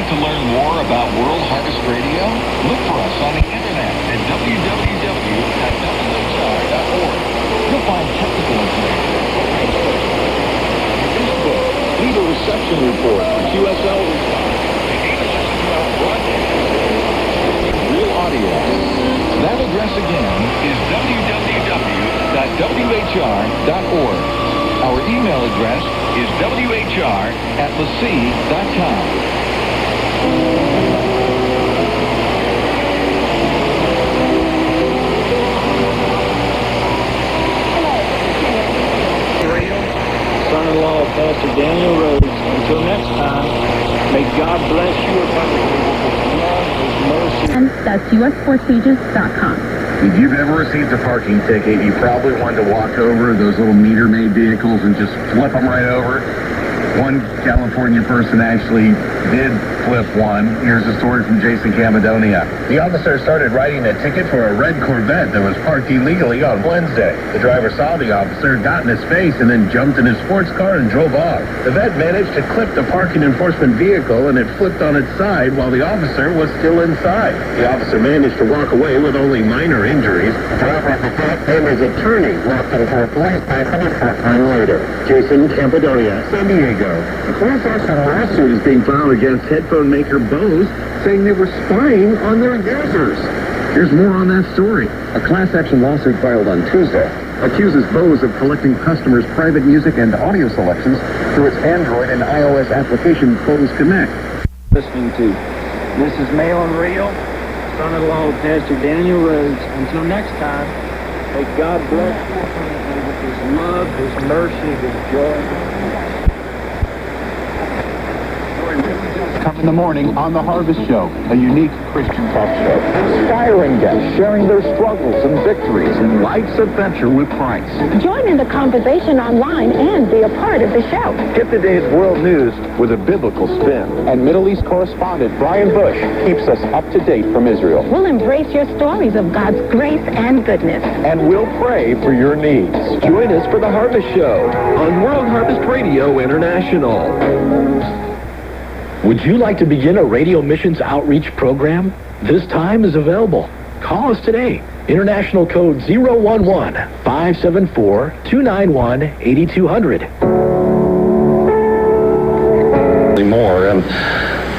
To learn more about World Harvest Radio, look for us on the internet at www.whr.org. You'll find technical information. Facebook, leave a reception report for QSL response. Real audio. That address again is www.whr.org. Our email address is whr@LeSEA.com. Son-in-law of Pastor Daniel Rhodes. Until next time, may God bless you abundantly with His love, His mercy. And that's USPortages.com. If you've ever received a parking ticket, you probably wanted to walk over those little meter-maid vehicles and just flip them right over. One California person actually did flip one. Here's a story from Jason Camadonia. The officer started writing a ticket for a red Corvette that was parked illegally on Wednesday. The driver saw the officer, got in his face, and then jumped in his sports car and drove off. The vet managed to clip the parking enforcement vehicle, and it flipped on its side while the officer was still inside. The officer managed to walk away with only minor injuries. However, the vet and his attorney walked into a police station a short time later. Jason Camadonia, San Diego. A class action lawsuit is being filed against headphone maker Bose, saying they were spying on their users. Here's more on that story. A class action lawsuit filed on Tuesday accuses Bose of collecting customers' private music and audio selections through its Android and iOS application Bose Connect. Listening to This is Mail and Real, son-in-law of Pastor Daniel Rhodes. Until next time, may God bless you with His love, His mercy, His joy. Come in the morning on The Harvest Show, a unique Christian talk show. Inspiring guests sharing their struggles and victories in life's adventure with Christ. Join in the conversation online and be a part of the show. Get the day's world news with a biblical spin. And Middle East correspondent Brian Bush keeps us up to date from Israel. We'll embrace your stories of God's grace and goodness. And we'll pray for your needs. Join us for The Harvest Show on World Harvest Radio International. Would you like to begin a radio missions outreach program? This time is available. Call us today. International code 011-574-291-8200. More, and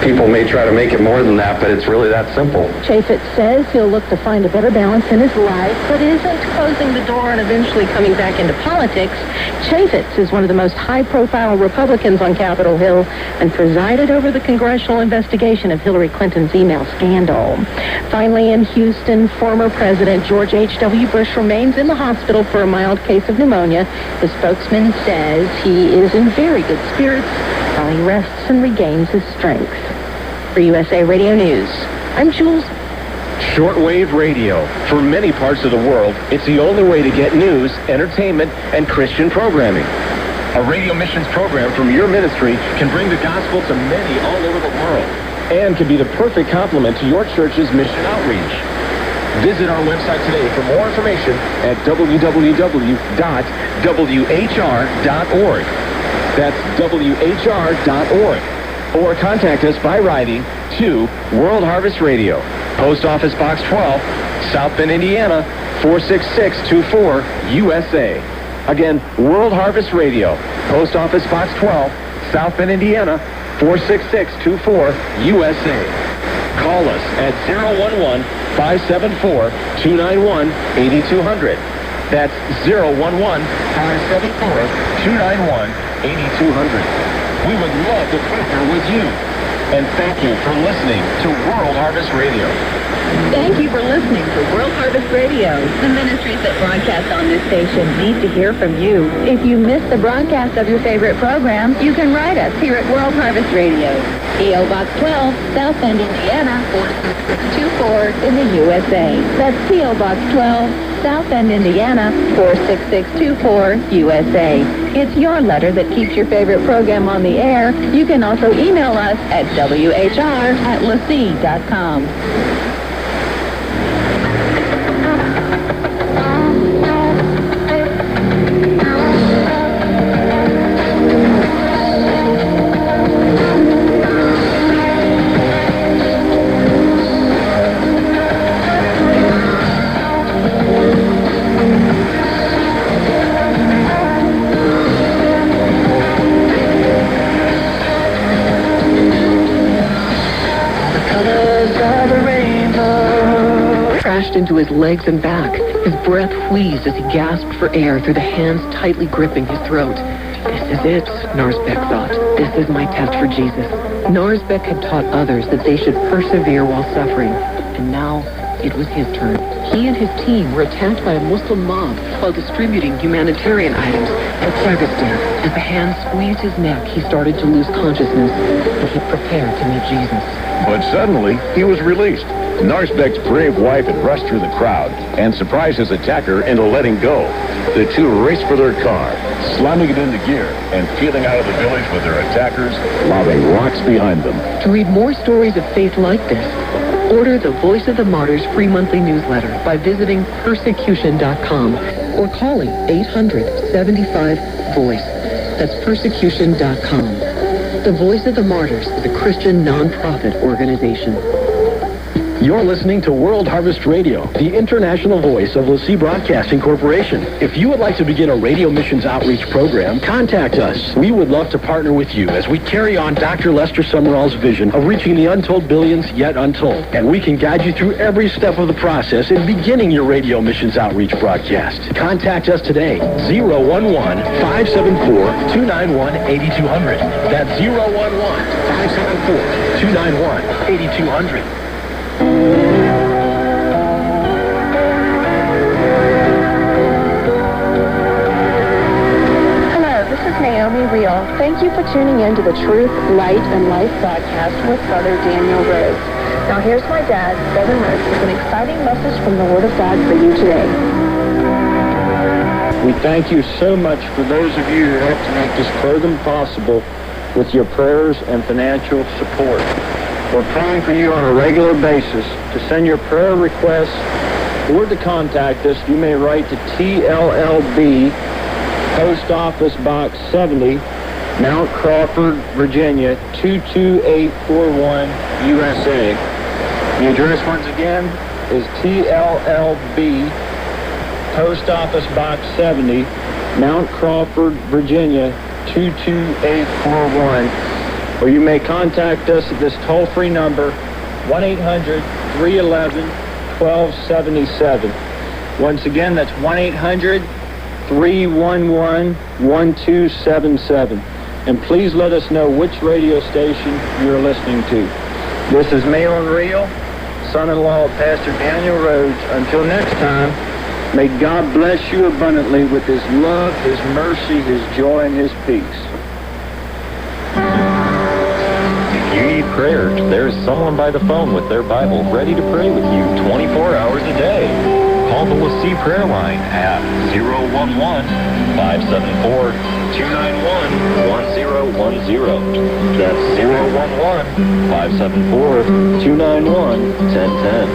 people may try to make it more than that, but it's really that simple. Chaffetz says he'll look to find a better balance in his life, but isn't closing the door and eventually coming back into politics. Chaffetz is one of the most high-profile Republicans on Capitol Hill and presided over the congressional investigation of Hillary Clinton's email scandal. Finally, in Houston, former President George H.W. Bush remains in the hospital for a mild case of pneumonia. The spokesman says he is in very good spirits while he rests and regains his strength. For USA Radio News, I'm Jules. Shortwave radio. For many parts of the world, it's the only way to get news, entertainment, and Christian programming. A radio missions program from your ministry can bring the gospel to many all over the world and can be the perfect complement to your church's mission outreach. Visit our website today for more information at www.whr.org. That's whr.org. Or contact us by writing to World Harvest Radio, Post Office Box 12, South Bend, Indiana, 46624, USA. Again, World Harvest Radio, Post Office Box 12, South Bend, Indiana, 46624, USA. Call us at 011-574-291-8200. That's 011-574-291-8200. We would love to partner with you. And thank you for listening to World Harvest Radio. Thank you for listening to World Harvest Radio. The ministries that broadcast on this station need to hear from you. If you miss the broadcast of your favorite program, you can write us here at World Harvest Radio. P.O. Box 12, South Bend, Indiana, 46624 in the USA. That's P.O. Box 12, South Bend, Indiana, 46624 USA. It's your letter that keeps your favorite program on the air. You can also email us at WHR@LeSEA.com. Into his legs and back. His breath wheezed as he gasped for air through the hands tightly gripping his throat. This is it, Narsbeck thought. This is my test for Jesus. Narsbeck had taught others that they should persevere while suffering, and now it was his turn. He and his team were attacked by a Muslim mob while distributing humanitarian items at Kyrgyzstan. As the hand squeezed his neck, he started to lose consciousness, and he prepared to meet Jesus. But suddenly, he was released. Narsbeck's brave wife had rushed through the crowd and surprised his attacker into letting go. The two raced for their car, slamming it into gear and peeling out of the village with their attackers lobbing rocks behind them. To read more stories of faith like this, order the Voice of the Martyrs free monthly newsletter by visiting persecution.com or calling 800-75-VOICE. That's persecution.com. The Voice of the Martyrs is a Christian non-profit organization. You're listening to World Harvest Radio, the international voice of LeSEA Broadcasting Corporation. If you would like to begin a radio missions outreach program, contact us. We would love to partner with you as we carry on Dr. Lester Summerall's vision of reaching the untold billions yet untold. And we can guide you through every step of the process in beginning your radio missions outreach broadcast. Contact us today, 011-574-291-8200. That's 011-574-291-8200. Hello, this is Naomi Reel. Thank you for tuning in to the Truth, Light, and Life broadcast with Brother Daniel Rhodes. Now here's my dad, Brother Rhodes, with an exciting message from the Word of God for you today. We thank you so much for those of you who helped to make this program possible with your prayers and financial support. We're praying for you on a regular basis. To send your prayer requests or to contact us, you may write to TLLB, Post Office Box 70, Mount Crawford, Virginia, 22841, USA. The address once again is TLLB, Post Office Box 70, Mount Crawford, Virginia, 22841. Or you may contact us at this toll-free number, 1-800-311-1277. Once again, that's 1-800-311-1277. And please let us know which radio station you're listening to. This is Malin Reel, son-in-law of Pastor Daniel Rhodes. Until next time, may God bless you abundantly with His love, His mercy, His joy, and His peace. You need prayer, there's someone by the phone with their Bible ready to pray with you 24 hours a day. Call the LeSEA prayer line at 011-574-291-1010. That's 011-574-291-1010.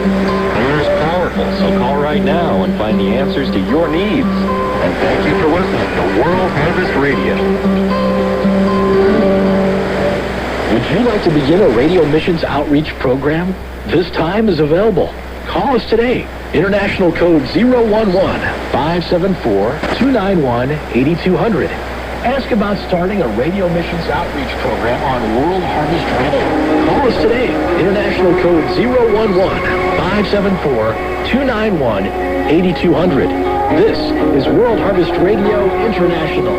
Prayer is powerful, so call right now and find the answers to your needs. And thank you for listening to World Harvest Radio. Would you like to begin a radio missions outreach program? This time is available. Call us today. International code 011-574-291-8200. Ask about starting a radio missions outreach program on World Harvest Radio. Call us today. International code 011-574-291-8200. This is World Harvest Radio International.